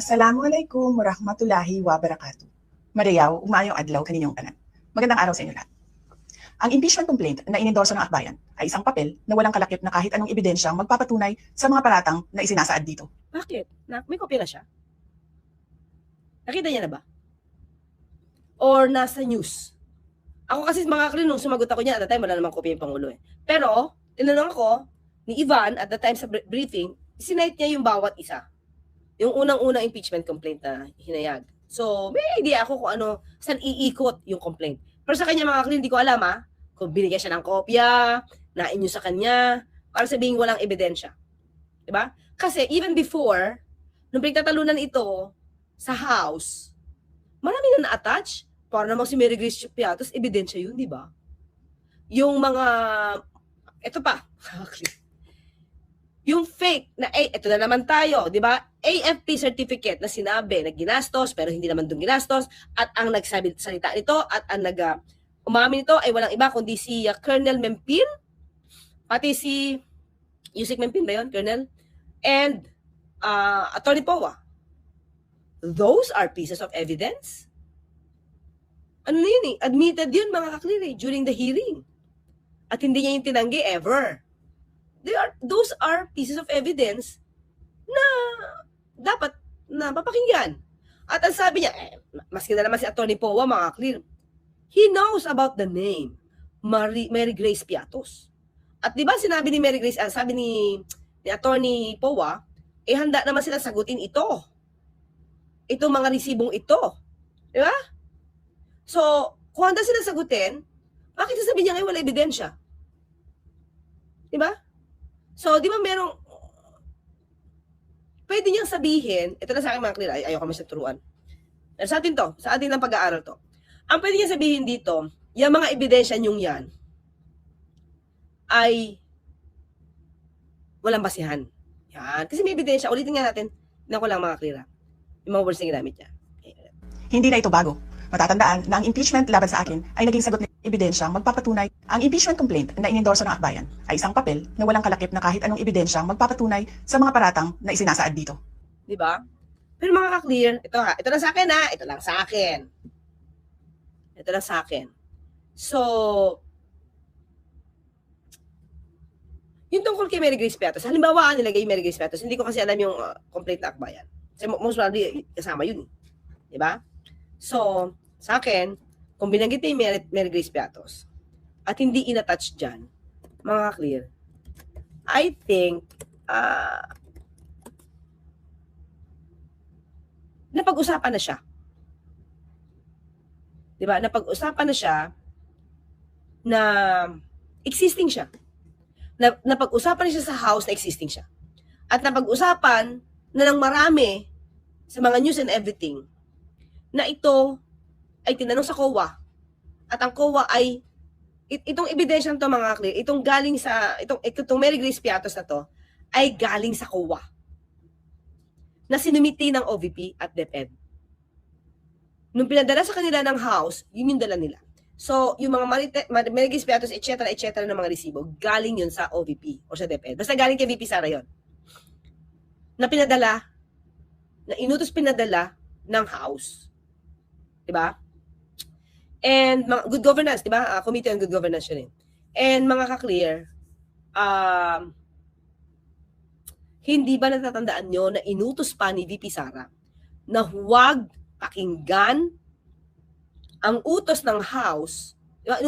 Assalamualaikum warahmatullahi wabarakatuh. Mariyaw, umayong adlaw kaninyong tanan. Magandang araw sa inyo lahat. Ang impeachment complaint na inendorso ng akbayan ay isang papel na walang kalakip na kahit anong ebidensyang magpapatunay sa mga paratang na isinasaad dito. Bakit? May kopya na siya? Nakita niya na ba? Or nasa news? Ako kasi mga klin, nung sumagot ako niya, at the time, wala namang kopya yung Pangulo eh. Pero, tinanong ako ni Ivan at the time sa briefing, sinite niya yung bawat isa. Yung unang-unang impeachment complaint na hinayag. So, may idea ako kung ano, saan iikot yung complaint. Pero sa kanya mga klin, hindi ko alam kung binigyan siya ng kopya, nain nyo sa kanya, para sabihin walang ebidensya. Diba? Kasi even before, nung pinagtatalunan ito sa House, marami na na-attach. Para namang si Mary Grace Piatos, ebidensya yun, di ba? Yung mga, ito pa, yung fake na, ito na naman tayo, di ba? AFP certificate na sinabi na ginastos, pero hindi naman doon ginastos, at ang nagsalita nito, at ang umamin nito ay walang iba, kundi si Colonel Mempin, pati si Yusek Mempin ba yun, Colonel? And Attorney Powa. Those are pieces of evidence. Ano yun eh? Admitted yun mga kakliri during the hearing. At hindi niya yung tinanggi ever. Those are pieces of evidence na dapat na papakinggan. At ang sabi niya, maski na naman si Attorney Powa mga kakliri, he knows about the name, Mary Grace Piatos. At di ba sinabi ni Mary Grace, sabi ni Attorney Powa, handa naman sila sagutin ito. Itong mga resibong ito. Di ba? So, kung handa sila sagutin, bakit sasabihin niya ngayon wala ebidensya? Di ba? So, di ba merong, pwede niyang sabihin, ito na sa akin mga clear, ayoko naman siya turuan. Pero sa atin to, sa atin ng pag-aaral to. Ang pwede niyang sabihin dito, yung mga ebidensya niyong yan, ay walang basihan. Yan. Kasi may ebidensya, ulitin nga natin, na ko lang mga clear, yung mga words na ginamit niya. Hindi na ito bago. Matatandaan na ang impeachment laban sa akin ay naging sagot ng ebidensyang magpapatunay. Ang impeachment complaint na inendorso ng akbayan ay isang papel na walang kalakip na kahit anong ebidensyang magpapatunay sa mga paratang na isinasaad dito. Di ba? Pero mga ka-clear, ito lang sa akin ito lang sa akin. Ito lang sa akin. So, yung tungkol kay Mary Grace Piatos, halimbawa nilagay Mary Grace Piatos, hindi ko kasi alam yung complaint na akbayan. Kasi most probably kasama yun. Di ba? So, sa akin, kung binanggit yung Mary Grace Piatos at hindi in-attach dyan, mga clear, I think, napag-usapan na siya. Diba? Napag-usapan na siya na existing siya. Napag-usapan na siya sa House na existing siya. At napag-usapan na ng marami sa mga news and everything na ito ay tinanong sa COA. At ang COA ay itong ebidensya nito mga clear, itong galing sa itong Mary Grace Piatos na to ay galing sa COA na sinumiti ng OVP at DepEd. Nung pinadala sa kanila ng House, yun yung dala nila. So, yung mga Mary Grace Piatos, etc. ng mga resibo, galing yun sa OVP o sa DepEd. Basta galing kay VP Sara yun. Na pinadala, na inutos pinadala ng House. Diba? And good governance, diba? Committee on Good Governance yun. And mga ka-clear, hindi ba natatandaan nyo na inutos pa ni VP Sara na huwag pakinggan ang utos ng House? Diba?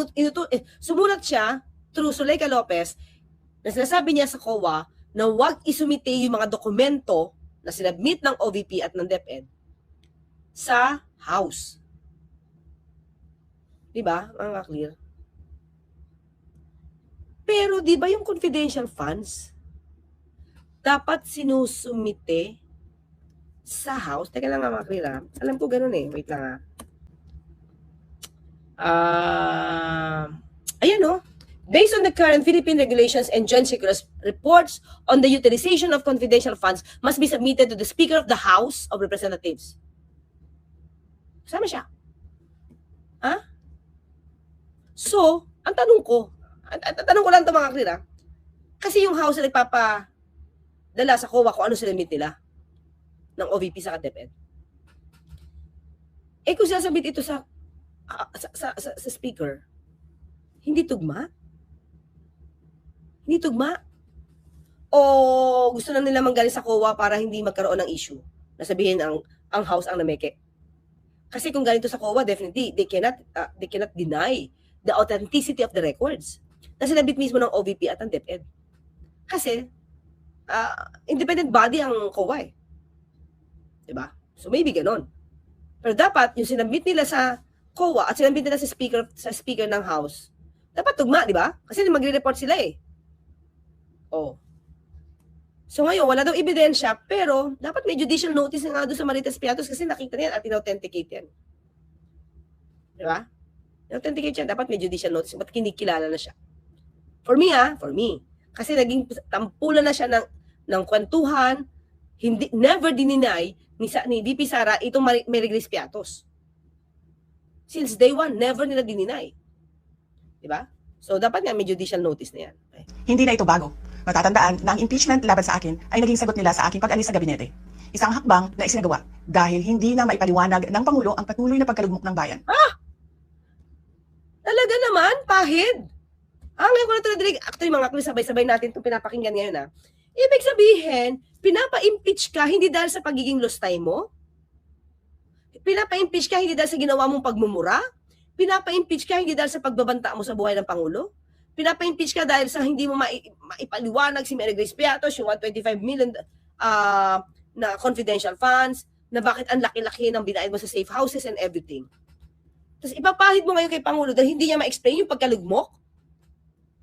Sumulat siya through Zuleika Lopez na sinasabi niya sa COA na huwag isumite yung mga dokumento na sinabmit ng OVP at ng DepEd sa House. Diba? Mga clear. Pero di ba yung confidential funds dapat sinusumite sa House? Teka lang mga clear. Alam ko ganun eh. Wait lang ayan o. Based on the current Philippine regulations and joint circulars, reports on the utilization of confidential funds must be submitted to the Speaker of the House of Representatives. Kasama siya. So, ang tanong ko lang ito mga clear kasi yung House na nagpapadala sa COA kung ano sinamit nila. ng OVP sa DepEd. Eh kung sasabit ito sa speaker, hindi tugma? Hindi tugma? O gusto na nila manggaling sa COA para hindi magkaroon ng issue? Nasabihin ang House ang nameke. Kasi kung ganito sa COA, definitely, they cannot deny the authenticity of the records na sinabit mismo ng OVP at ng DepEd. Kasi, independent body ang COA eh. Diba? So maybe ganon. Pero dapat, yung sinabit nila sa COA at sinabit nila sa speaker ng House, dapat tugma, di ba? Kasi magre-report sila eh. Oh. So ngayon, wala daw ebidensya, pero dapat may judicial notice na nga doon sa Marites Piatos kasi nakita niyan at in-authenticate yan. Di ba? In-authenticate yan, dapat may judicial notice. Ba't kinikilala na siya? For me. Kasi naging tampulan na siya ng kwentuhan, never dininay ni VP Sara itong Marites Piatos. Since day one, never nila dininay. Di ba? So dapat nga may judicial notice na yan. Okay. Hindi na ito bago. Matatandaan na ang impeachment laban sa akin ay naging sagot nila sa aking pag-alis sa gabinete. Isang hakbang na isinagawa dahil hindi na maipaliwanag ng Pangulo ang patuloy na pagkalugmok ng bayan. Talaga naman, pahid. Ngayon ko na ito nadinig. Actually, mga kli, sabay-sabay natin itong pinapakinggan ngayon. Ibig sabihin, pinapa-impeach ka hindi dahil sa pagiging lustay mo? Pinapa-impeach ka hindi dahil sa ginawa mong pagmumura? Pinapa-impeach ka hindi dahil sa pagbabanta mo sa buhay ng Pangulo? Pinapa-impeach ka dahil sa hindi mo maipaliwanag si Mary Grace Piatos, yung 125 million na confidential funds, na bakit ang laki-laki ng binayad mo sa safe houses and everything. Tapos ipapahid mo ngayon kay Pangulo dahil hindi niya ma-explain yung pagkalugmok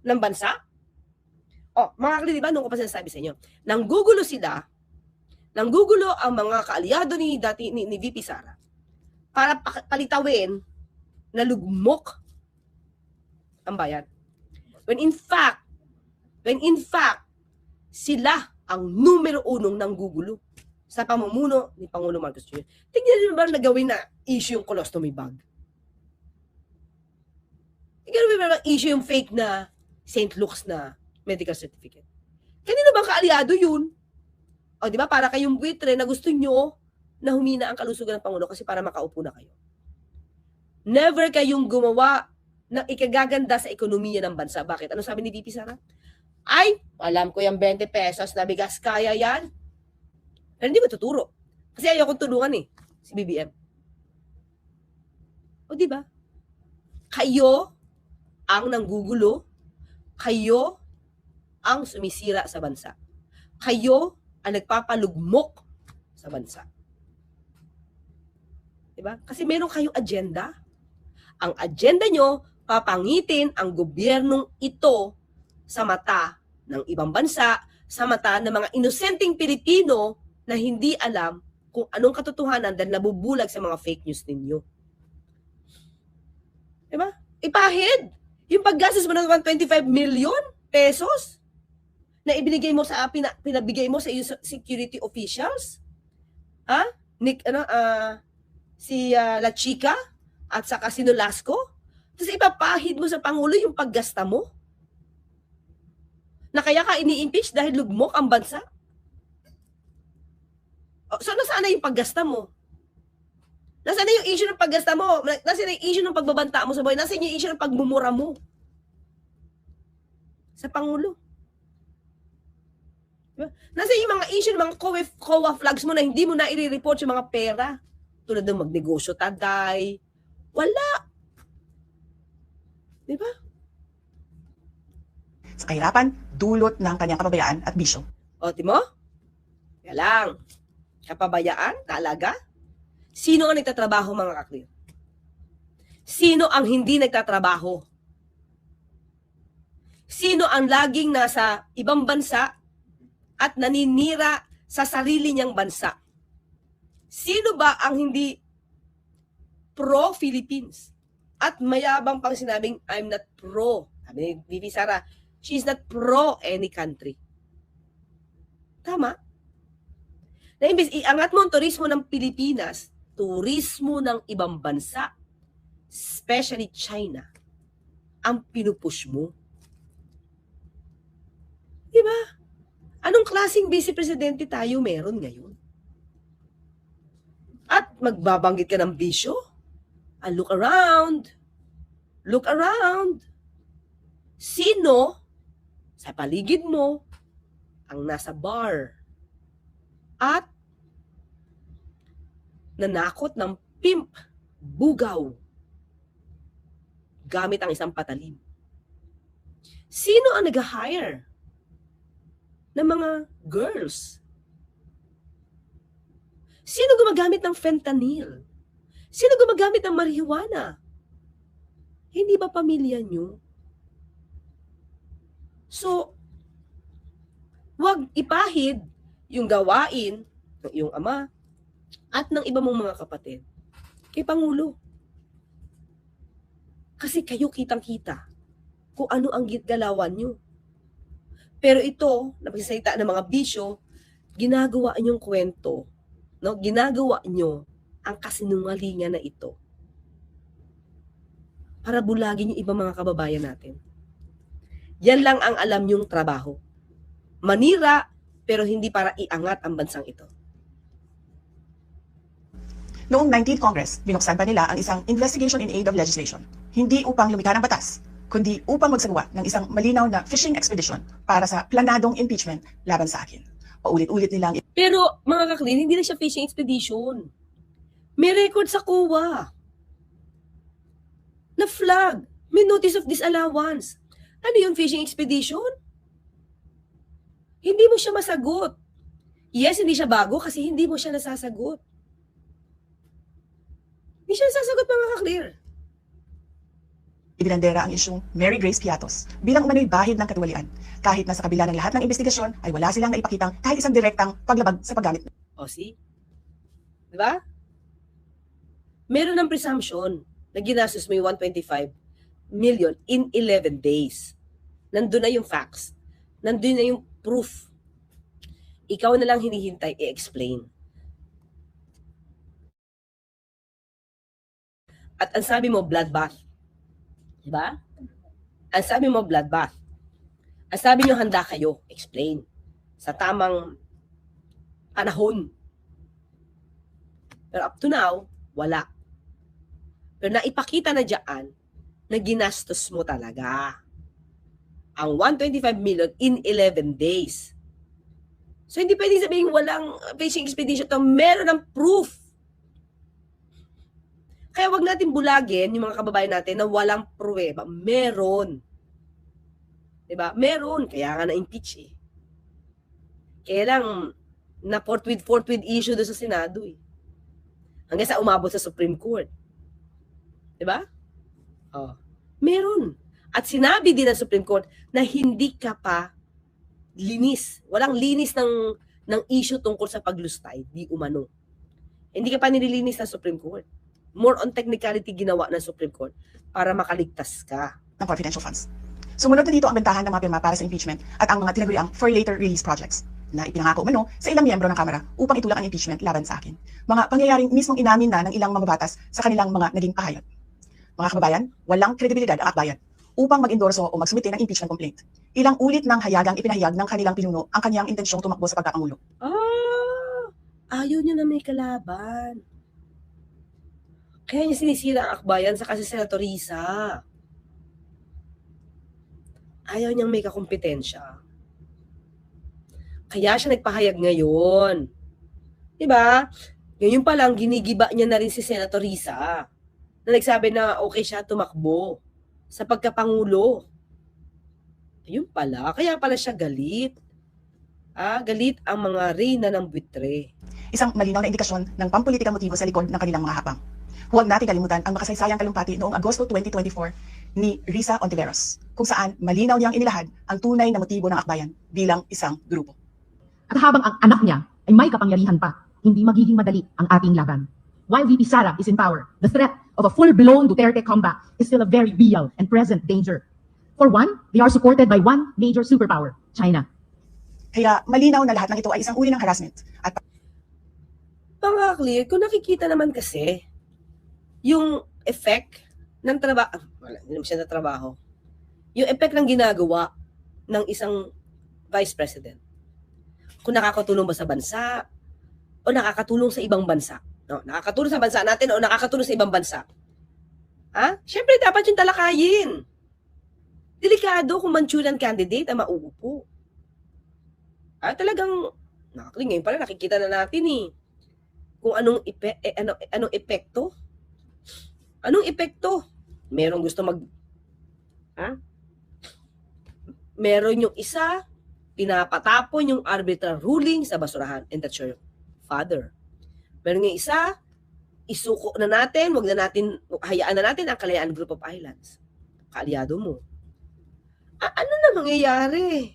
ng bansa? Mga kali, di ba, nung ko pa sinasabi sa inyo, nanggugulo ang mga kaalyado ni VP Sara para palitawin na lugmok ang bayan. When in fact, sila ang numero 1 ng gugulo sa pamumuno ni Pangulo Marcos Jr. Tignan niyo ba na gawin na issue yung colostomy bag? Tignan niyo ba na issue yung fake na St. Luke's na medical certificate? Kanino bang kaalyado yun? Di ba? Para kayong buitre na gusto nyo na humina ang kalusugan ng Pangulo kasi para makaupo na kayo. Never kayong gumawa ng ikagaganda sa ekonomiya ng bansa. Bakit? Ano sabi ni VP Sara? Ay, alam ko yung 20 pesos na bigas, kaya yan. Pero hindi ko tuturo. Kasi ayaw kong tulungan si BBM. Di ba? Kayo ang nanggugulo, kayo ang sumisira sa bansa. Kayo ang nagpapalugmok sa bansa. Diba? Kasi meron kayong agenda. Ang agenda nyo, papangitin ang gobyernong ito sa mata ng ibang bansa, sa mata ng mga inosenteng Pilipino na hindi alam kung anong katotohanan dahil nabubulag sa mga fake news ninyo. Diba? Ipahid! Yung paggastos mo ng 125 million pesos na ibinigay mo sa pinabigay mo sa security officials, si La Chica at saka si Nolasco, tapos ipapahid mo sa Pangulo yung paggasta mo na kaya ka ini-impeach dahil lugmok ang bansa. So nasaan na yung paggasta mo? Nasaan na yung issue ng paggasta mo? Nasaan na yung issue ng pagbabanta mo sa buhay? Nasaan yung issue ng pagmumura mo sa Pangulo? Diba? Nasaan yung mga issue ng mga COA flags mo na hindi mo na i-report yung mga pera? Tulad ng magnegosyo taday. Wala. Diba? Sa kahirapan, dulot ng kanyang kapabayaan at bisyo. Timo? Kaya lang. Kapabayaan? Talaga? Sino ang nagtatrabaho, mga kaklir? Sino ang hindi nagtatrabaho? Sino ang laging nasa ibang bansa at naninira sa sarili niyang bansa? Sino ba ang hindi pro-Philippines? At mayabang pang sinabing, I'm not pro. Sabi ni VP Sara, she's not pro any country. Tama? Na imbes iangat mo ang turismo ng Pilipinas, turismo ng ibang bansa, especially China, ang pinupush mo. Diba? Anong klaseng vice presidente tayo meron ngayon? magbabanggit ka ng bisyo? Look around. Look around. Sino sa paligid mo ang nasa bar at nanakot ng pimp, bugaw, gamit ang isang patalim? Sino ang nag-hire ng mga girls? Sino gumagamit ng fentanyl? Sino gumagamit ng marijuana? Hindi ba pamilya nyo? So, wag ipahid yung gawain ng iyong ama at ng iba mong mga kapatid kay Pangulo. Kasi kayo kitang-kita kung ano ang galawan nyo. Pero ito, napagsasalita ng mga bisyo, ginagawa niyong kwento, no? Ginagawa nyo ang kasinungalingan na ito para bulagin yung ibang mga kababayan natin. Yan lang ang alam niyong trabaho. Manira, pero hindi para iangat ang bansang ito. Noong 19th Congress, binuksan pa nila ang isang investigation in aid of legislation. Hindi upang lumikha ng batas, kundi upang magsagawa ng isang malinaw na fishing expedition para sa planadong impeachment laban sa akin. Paulit-ulit nilang... Pero mga kaklin, hindi na siya fishing expedition. May record sa COA na flag. May notice of disallowance. Ano yung fishing expedition? Hindi mo siya masagot. Yes, hindi siya bago kasi hindi mo siya nasasagot. Hindi siya nasasagot, mga kaklir. Ibinandera ang isyung Mary Grace Piatos bilang umano'y bahid ng katiwalian. Kahit na sa kabila ng lahat ng investigasyon ay wala silang naipakitang kahit isang direktang paglabag sa paggamit. O, see? Diba? Meron ng presumption na ginastos mo yung 125 million in 11 days. Nandun na yung facts. Nandun na yung proof. Ikaw na lang hinihintay i-explain. At ang sabi mo, bloodbath. Diba? Ang sabi mo, bloodbath. Ang sabi nyo, handa kayo. Explain. Sa tamang panahon. Pero up to now, wala. Pero naipakita na dyan na ginastos mo talaga ang 125 million in 11 days. So, hindi pwedeng sabihin walang fishing expedition to. Meron ng proof. Kaya wag natin bulagin yung mga kababayan natin na walang pruweba. Meron. Diba? Meron. Kaya nga na-impeach eh. Kaya lang, na forthwith issue doon sa Senado eh. Hanggang sa umabot sa Supreme Court. Diba? Oh. Meron. At sinabi din ng Supreme Court na hindi ka pa linis. Walang linis ng issue tungkol sa paglustay. Di umano. Hindi ka pa nililinis ng Supreme Court. More on technicality ginawa ng Supreme Court para makaligtas ka. Ng confidential funds. Sumunod na dito ang bentahan ng mga pirma para sa impeachment at ang mga tinaguriang for later release projects na ipinangako umano sa ilang miyembro ng Kamara upang itulak ang impeachment laban sa akin. Mga pangyayaring mismong inamin na ng ilang mambabatas sa kanilang mga naging pahayag. Mga kababayan, walang kredibilidad ang akbayan upang mag-endorso o magsumite ng impeachment complaint. Ilang ulit ng hayagang ipinahayag ng kanilang pinuno ang kanyang intensyong tumakbo sa pagkapangulo. Ayaw niya na may kalaban. Kaya niya sinisira ang akbayan sa kasi Senator Risa. Ayaw niyang may kakompetensya. Kaya siya nagpahayag ngayon. Diba? Ngayon pa lang, ginigiba niya na rin si Senator Risa na nagsabi na okay siya tumakbo sa pagkapangulo. Ayun pala. Kaya pala siya galit. Galit ang mga reyna ng buitre. Isang malinaw na indikasyon ng pampolitikang motibo sa likod ng kanilang mga hapang. Huwag natin kalimutan ang makasaysayang talumpati noong Agosto 2024 ni Risa Ontiveros, kung saan malinaw niyang inilahad ang tunay na motibo ng akbayan bilang isang grupo. At habang ang anak niya ay may kapangyarihan pa, hindi magiging madali ang ating laban. While VP Sara is in power, the threat of a full-blown Duterte comeback is still a very real and present danger. For one, they are supported by one major superpower, China. Kaya malinaw na lahat ng ito ay isang uri ng harassment. At Pang-clear, kung nakikita naman kasi, yung effect ng trabaho, wala, hindi naman siya na trabaho, yung effect ng ginagawa ng isang vice president. Kung nakakatulong ba sa bansa, o nakakatulong sa ibang bansa. No, nakakatulong sa bansa natin o nakakatulong sa ibang bansa. Ha? Siyempre, dapat yung talakayin. Delikado kung Manchurian candidate ang mauupo. Talagang, ngayon pala nakikita na natin kung anong epekto. Anong epekto? Merong gusto meron yung isa, pinapatapon yung arbitral ruling sa basurahan, and that's your father. Meron yung isa, isuko na natin, hayaan na natin ang Kalayaan Group of Islands. Kaalyado mo. Ano na mangyayari?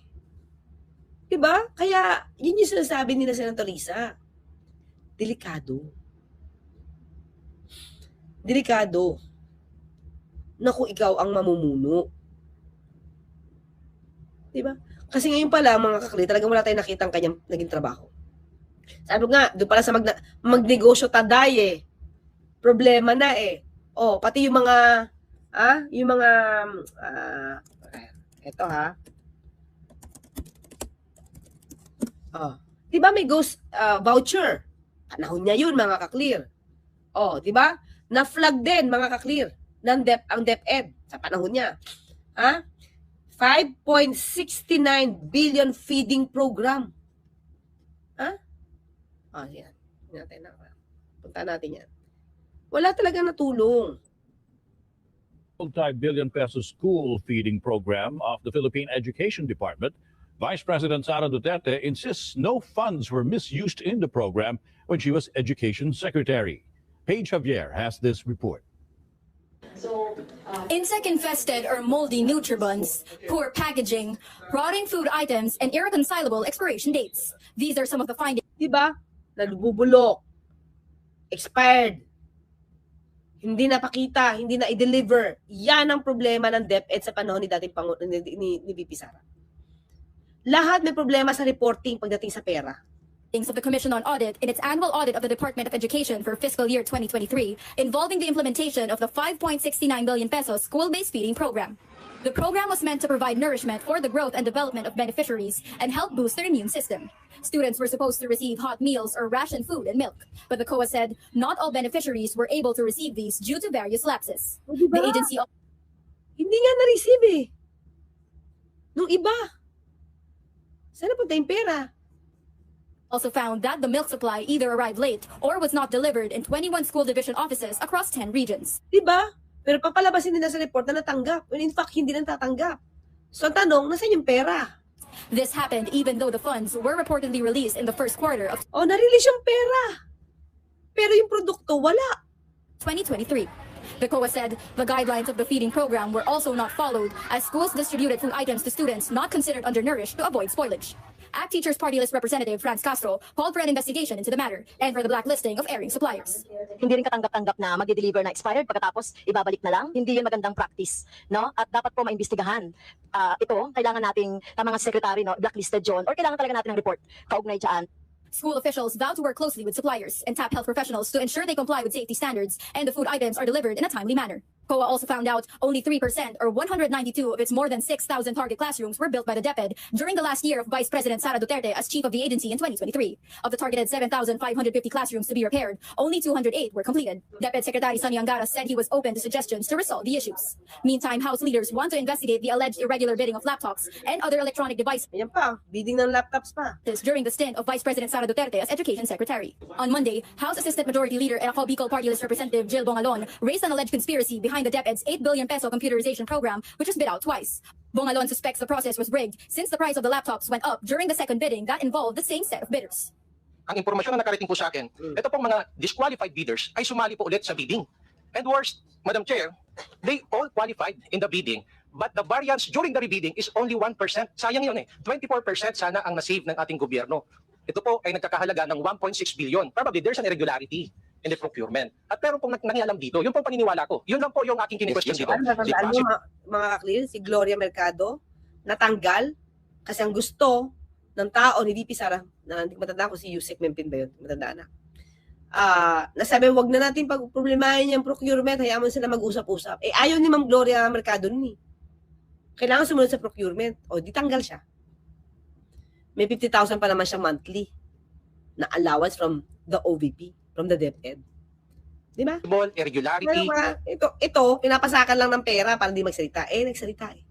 Diba? Kaya, yun yung sinasabi nila Senator Risa. Delikado. Delikado. Na kung ikaw ang mamumuno. Diba? Kasi ngayon pala, mga kakli, talagang wala tayong nakitang kanyang naging trabaho. Sabi nga, doon pala sa magnegosyo taday problema na pati yung mga, eto diba may ghost voucher? Panahon niya yun, mga kaklir. Diba? Na-flag din, mga kaklir, ang DepEd sa panahon niya. 5.69 billion feeding program. Yan. Punta natin yan. Wala talaga natulong. Multi-billion peso school feeding program of the Philippine Education Department. Vice President Sara Duterte insists no funds were misused in the program when she was Education Secretary. Paige Javier has this report. Insect-infested or moldy Nutribuns, poor packaging, rotting food items, and irreconcilable expiration dates. These are some of the findings. Diba? Nagbubulok. Expired. Hindi napakita, hindi na i-deliver. Yan ang problema ng DepEd sa panahon ni dating ni VP Sara. Lahat may problema sa reporting pagdating sa pera. Of the Commission on Audit in its annual audit of the Department of Education for fiscal year 2023 involving the implementation of the 5.69 billion pesos school-based feeding program. The program was meant to provide nourishment for the growth and development of beneficiaries and help boost their immune system. Students were supposed to receive hot meals or ration food and milk, but the COA said not all beneficiaries were able to receive these due to various lapses. Diba? The agency hindi nga na-receive nung iba. Sana punta yung pera? also found that the milk supply either arrived late or was not delivered in 21 school division offices across 10 regions. Diba? Pero papalabasin nila sa report na natanggap. When in fact, hindi na tatanggap. So, ang tanong, nasaan yung pera? This happened even though the funds were reportedly released in the first quarter of Na-release yung pera. Pero yung produkto, wala. 2023. The COA said the guidelines of the feeding program were also not followed as schools distributed food items to students not considered undernourished to avoid spoilage. ACT Teachers Party List Representative Franz Castro called for an investigation into the matter and for the blacklisting of erring suppliers. Hindi rin katanggap-tanggap na magde-deliver na expired pagkatapos ibabalik na lang. Hindi yun magandang practice, no? At dapat po maimbestigahan. Ito, kailangan nating mga secretary, no, blacklisted John, or kailangan talaga natin ng report kaugnay dyan. School officials vow to work closely with suppliers and tap health professionals to ensure they comply with safety standards and the food items are delivered in a timely manner. COA also found out only 3% or 192 of its more than 6,000 target classrooms were built by the DepEd during the last year of Vice President Sara Duterte as chief of the agency in 2023. Of the targeted 7,550 classrooms to be repaired, only 208 were completed. DepEd Secretary Sonny Angara said he was open to suggestions to resolve the issues. Meantime, House leaders want to investigate the alleged irregular bidding of laptops and other electronic devices Ayan pa, bidding ng laptops pa. during the stint of Vice President Sara Duterte as Education Secretary. On Monday, House Assistant Majority Leader and Bicol Party List Representative Jill Bongalon raised an alleged conspiracy behind the DepEd's 8 billion peso computerization program, which was bid out twice. Bongalon suspects the process was rigged since the price of the laptops went up during the second bidding that involved the same set of bidders. Ang impormasyon na nakarating po sa akin, ito pong mga disqualified bidders ay sumali po ulit sa bidding. And worst, Madam Chair, they all qualified in the bidding, but the variance during the rebidding is only 1%. Sayang yun 24% sana ang nasave ng ating gobyerno. Ito po ay nagkakahalaga ng 1.6 billion. Probably there's an irregularity in the procurement. At pero pong nangialam dito, yun pong paniniwala ko. Yun lang po yung aking kini-question dito. Alam mo, mga kaklir, si Gloria Mercado, natanggal kasi ang gusto ng tao ni VP Sara, na hindi matanda ko si Yusek Mempin ba yun? Matanda na. Nasabi, wag na natin pag-problemahin yung procurement, hayaan mo sila mag-usap-usap. Ayaw ni Ma'am Gloria Mercado nun Kailangan sumunod sa procurement. Di tanggal siya. May 50,000 pa naman siya monthly na allowance from the OVP, from the DepEd. Di ba? irregularity, Ano ba? Ito, pinapasakan lang ng pera para di magsalita. Nagsalita eh.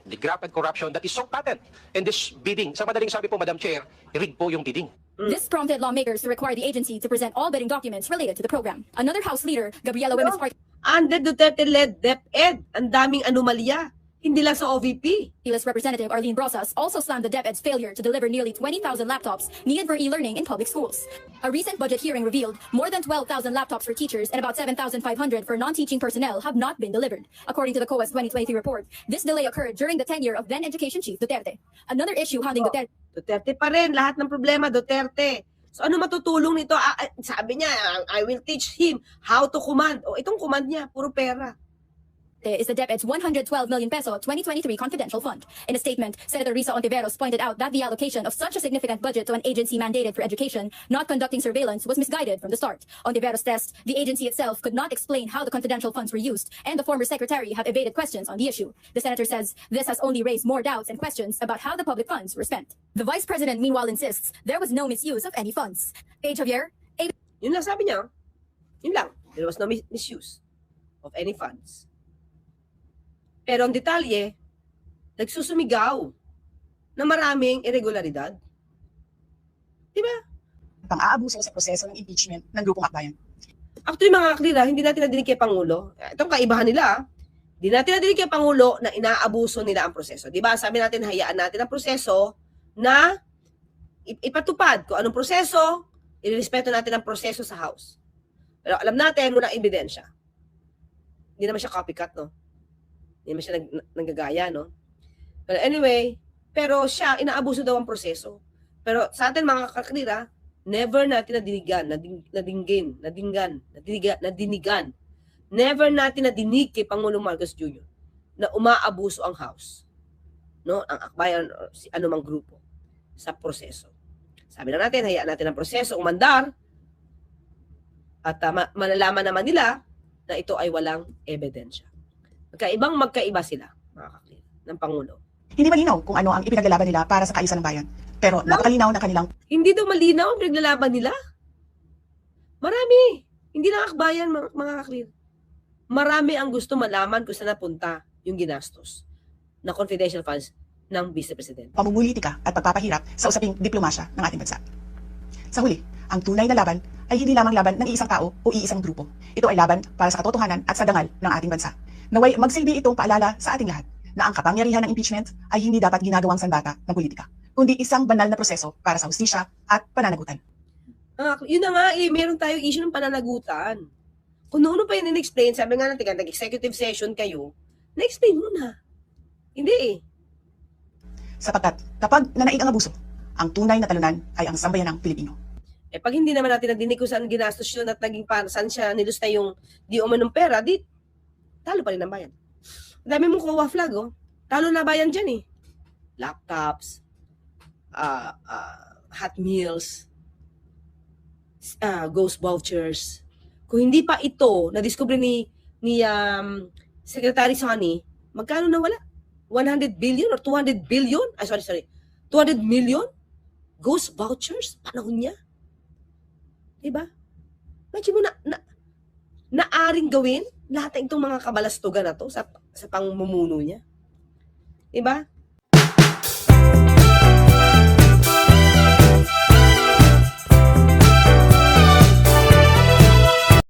the graft and corruption that is so patent in this bidding. Sa madaling sabi po, Madam Chair, rig po yung bidding. This prompted lawmakers to require the agency to present all bidding documents related to the program. Another House leader, Gabriela Women's Party Under Duterte-led DepEd, ang daming anomalya. Hindi lang sa OVP. List Representative Arlene Brosas also slammed the DepEd's failure to deliver nearly 20,000 laptops needed for e-learning in public schools. A recent budget hearing revealed more than 12,000 laptops for teachers and about 7,500 for non-teaching personnel have not been delivered. According to the COA's 2023 report, this delay occurred during the tenure of then Education Chief Duterte. Another issue hounding Duterte Duterte pa rin. Lahat ng problema, Duterte. So ano matutulong nito? Sabi niya, I will teach him how to command. O itong command niya, puro pera. is the DepEd's 112 million peso 2023 confidential fund. In a statement, Senator Risa Ontiveros pointed out that the allocation of such a significant budget to an agency mandated for education, not conducting surveillance, was misguided from the start. Ontiveros says the agency itself could not explain how the confidential funds were used, and the former secretary have evaded questions on the issue. The senator says this has only raised more doubts and questions about how the public funds were spent. The vice president meanwhile insists there was no misuse of any funds. Page Javier, Yun lang sabi niya. Yun lang. There was no misuse of any funds. Pero ang detalye, nagsusumigaw na maraming irregularidad. Diba? Pang-aabuso sa proseso ng impeachment ng grupong akbayan. Actually, mga kaklira, hindi natin nadinig kay Pangulo. Itong kaibahan nila, hindi natin nadinig kay Pangulo na inaabuso nila ang proseso. Diba? Sabi natin, hayaan natin ang proseso na ipatupad kung anong proseso, irespeto natin ang proseso sa House. Pero alam natin, walang ebidensya. Hindi naman siya copycat, no? Hindi naman siya nanggagaya, no? But anyway, pero siya, inaabuso daw ang proseso. Pero sa atin, mga kaklira, never natin nadinigan. Never natin nadinig kay Pangulong Marcos Jr. na umaabuso ang House, no? Ang akbayan, si anumang grupo sa proseso. Sabi na natin, hayaan natin ang proseso umandar at malalaman naman nila na ito ay walang ebidensya. Magkaiba sila, mga kaklira, ng Pangulo. Hindi malinaw kung ano ang ipinaglalaban nila para sa kaayusan ng bayan. Pero napakalinaw na kanilang Hindi daw malinaw ang pinaglalaban nila. Marami. Hindi lang akbayan, mga kaklira. Marami ang gusto malaman kung saan napunta yung ginastos na confidential funds ng Vice President. pamumulitika at pagpapahirap sa usaping diplomasya ng ating bansa. Sa huli, ang tunay na laban ay hindi lamang laban ng iisang tao o iisang grupo. Ito ay laban para sa katotohanan at sa dangal ng ating bansa. Naway magsilbi itong paalala sa ating lahat na ang kapangyarihan ng impeachment ay hindi dapat ginagawang sandata ng politika, kundi isang banal na proseso para sa hustisya at pananagutan. Yun na nga meron tayong issue ng pananagutan. Kung noon pa yun in-explain, sabi nga natin, nag-executive session kayo, na-explain mo na. Hindi eh. Sapagkat kapag nanaig ang abuso, ang tunay na talunan ay ang sambayanang Pilipino. Pag hindi naman natin nadinig kung saan ginastos yun at naging saan siya nilusta yung di umanong pera, talo pa rin ang bayan. Ang dami mong COA flag, oh. Talo na bayan dyan eh. Laptops, hot meals, ghost vouchers. Kung hindi pa ito na-discover ni Secretary Sonny, magkano na wala? 100 billion or 200 billion? 200 million? Ghost vouchers? Panahon niya? Diba? Imagine mo naaring gawin lahat ng itong mga kabalastugan na to sa pangmumuno niya. Diba?